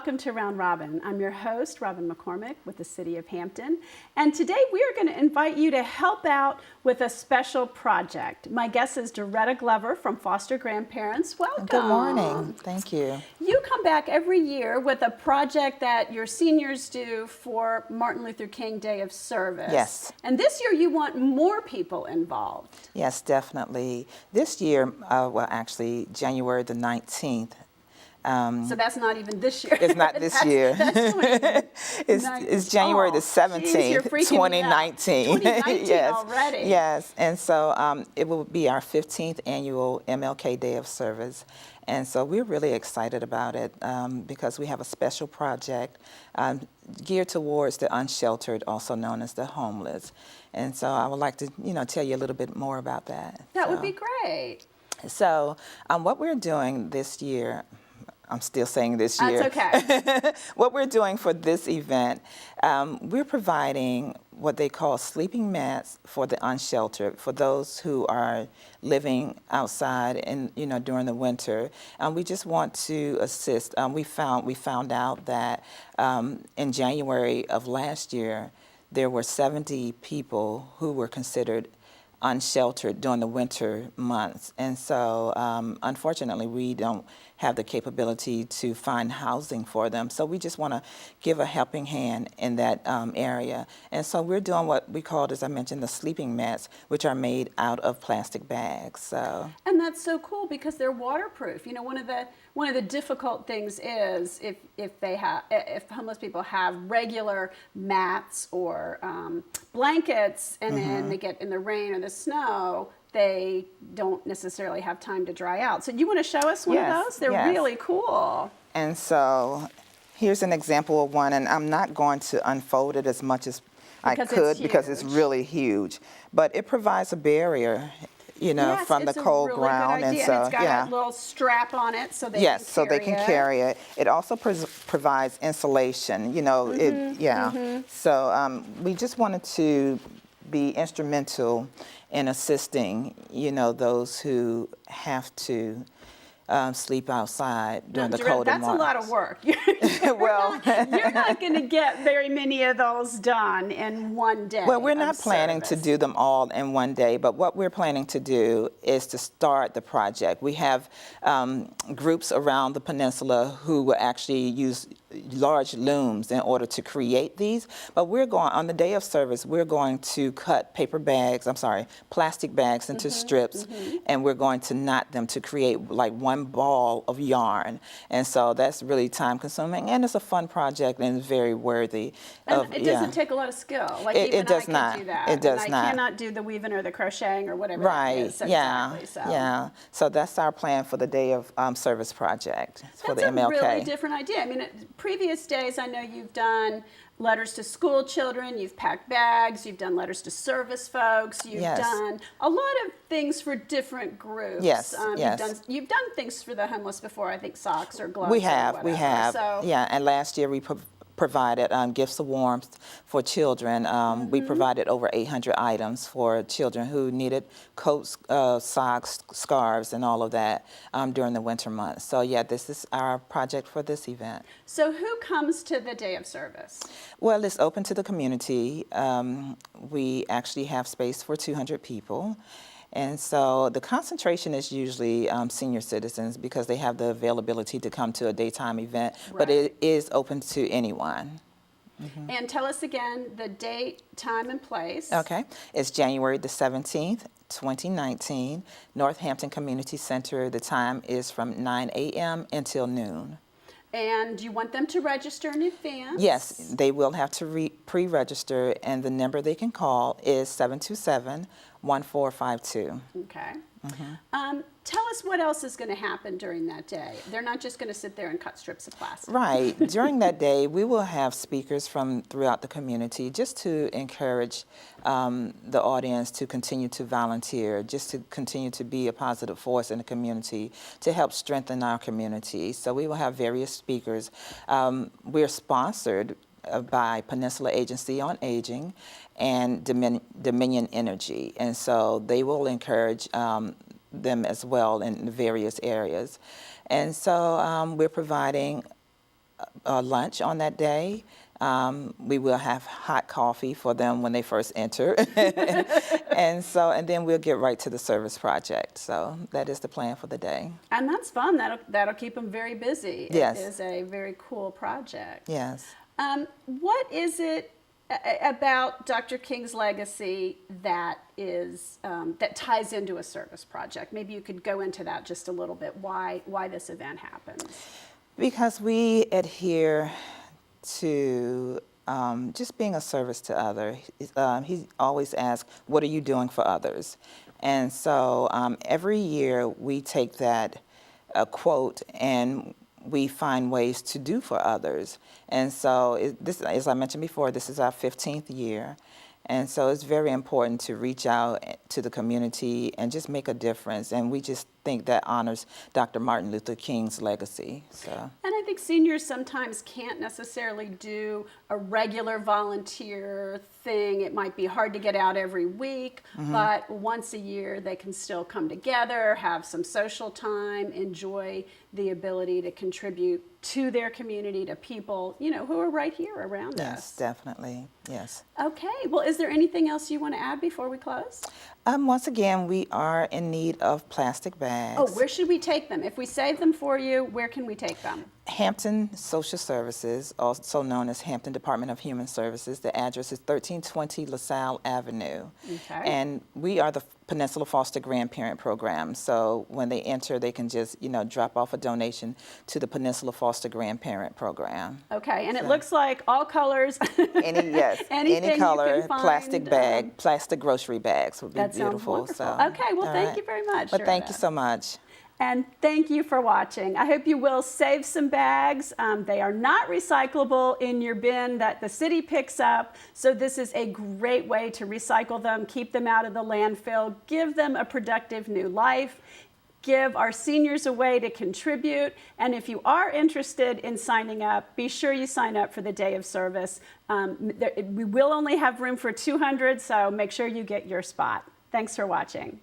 welcome to Round Robin. I'm your host, Robin McCormick with the City of Hampton. And today we are going to invite you to help out with a special project. My guest is Diretta Glover from Foster Grandparents. Welcome. Good morning. Thank you. You come back every year with a project that your seniors do for Martin Luther King Day of Service. Yes. And this year you want more people involved. Yes, definitely. This year, well, actually, January the 19th. So that's not even this year. It's not this year. That's it's January the 17th, 2019. 2019 yes. already. Yes, and so it will be our 15th annual MLK Day of Service. And so we're really excited about it because we have a special project geared towards the unsheltered, also known as the homeless. And so I would like to, tell you a little bit more about that. That would be great. So what we're doing this year, I'm still saying this year. That's okay. What we're doing for this event, we're providing what they call sleeping mats for the unsheltered, for those who are living outside and during the winter. We just want to assist. We found out that in January of last year, there were 70 people who were considered unsheltered during the winter months. And so unfortunately, we don't have the capability to find housing for them. So we just want to give a helping hand in that area. And so we're doing what we called, as I mentioned, the sleeping mats, which are made out of plastic bags. So. And that's so cool because they're waterproof. One of the difficult things is if homeless people have regular mats or blankets and then they get in the rain or the snow, they don't necessarily have time to dry out. So you want to show us one of those? They're really cool. And so here's an example of one, and I'm not going to unfold it as much as I could because it's really huge. But it provides a barrier, from the cold ground. And so it's got a little strap on it so they can carry it. It also provides insulation, So we just wanted to be instrumental in assisting, those who have to sleep outside during the colder months. That's a lot of work. You're not going to get very many of those done in one day. Well, we're not planning to do them all in one day, but what we're planning to do is to start the project. We have groups around the peninsula who will actually use large looms in order to create these, but on the day of service, we're going to cut plastic bags into strips, and we're going to knot them to create like one ball of yarn. And so that's really time consuming, and it's a fun project and it's very worthy. And it doesn't take a lot of skill. Like it does not. Do that. It does not. I cannot do the weaving or the crocheting or whatever. Right. It is. Yeah. So that's our plan for the Day of Service project for the MLK. That's a really different idea. I mean, previous days, I know you've done letters to school children, you've packed bags, you've done letters to service folks, you've done a lot of things for different groups. Yes, You've done things for the homeless before, I think socks or gloves. We have. So, and last year we provided gifts of warmth for children. We provided over 800 items for children who needed coats, socks, scarves, and all of that during the winter months. So this is our project for this event. So who comes to the Day of Service? Well, it's open to the community. We actually have space for 200 people. And so the concentration is usually senior citizens because they have the availability to come to a daytime event, but it is open to anyone. And tell us again the date, time, and place. Okay. It's January the 17th, 2019, Northampton Community Center. The time is from 9 a.m. until noon. And you want them to register in advance? Yes, they will have to pre-register, and the number they can call is 727-1452. Okay. Tell us what else is going to happen during that day. They're not just going to sit there and cut strips of plastic. Right. During that day, we will have speakers from throughout the community just to encourage the audience to continue to volunteer, just to continue to be a positive force in the community, to help strengthen our community. So we will have various speakers. We're sponsored by Peninsula Agency on Aging and Dominion Energy. And so they will encourage them as well in the various areas. And so we're providing lunch on that day. We will have hot coffee for them when they first enter. and then we'll get right to the service project. So that is the plan for the day. And that's fun. That'll keep them very busy. Yes. It is a very cool project. Yes. What is it about Dr. King's legacy that is that ties into a service project? Maybe you could go into that just a little bit. Why this event happens? Because we adhere to just being a service to others. He always asks, what are you doing for others? And so every year we take that quote and we find ways to do for others. And so this, as I mentioned before, this is our 15th year. And so it's very important to reach out to the community and just make a difference. And we just think that honors Dr. Martin Luther King's legacy. So. And I think seniors sometimes can't necessarily do a regular volunteer thing. It might be hard to get out every week, but once a year they can still come together, have some social time, enjoy the ability to contribute to their community, to people, who are right here around us. Yes, definitely. Yes. Okay. Well, is there anything else you want to add before we close? Once again, we are in need of plastic bags. Oh, where should we take them? If we save them for you, where can we take them? Hampton Social Services, also known as Hampton Department of Human Services. The address is 1320 LaSalle Avenue. Okay. And we are the Peninsula Foster Grandparent Program. So when they enter, they can just, drop off a donation to the Peninsula Foster Grandparent Program. Okay, and it looks like all colors. Any color, you can find, plastic bag, plastic grocery bags would be that sounds beautiful. wonderful. So, okay, well, thank you very much. But thank Diretta. you so much. And thank you for watching. I hope you will save some bags. They are not recyclable in your bin that the city picks up. So this is a great way to recycle them, keep them out of the landfill, give them a productive new life, give our seniors a way to contribute. And if you are interested in signing up, be sure you sign up for the Day of Service. We will only have room for 200, so make sure you get your spot. Thanks for watching.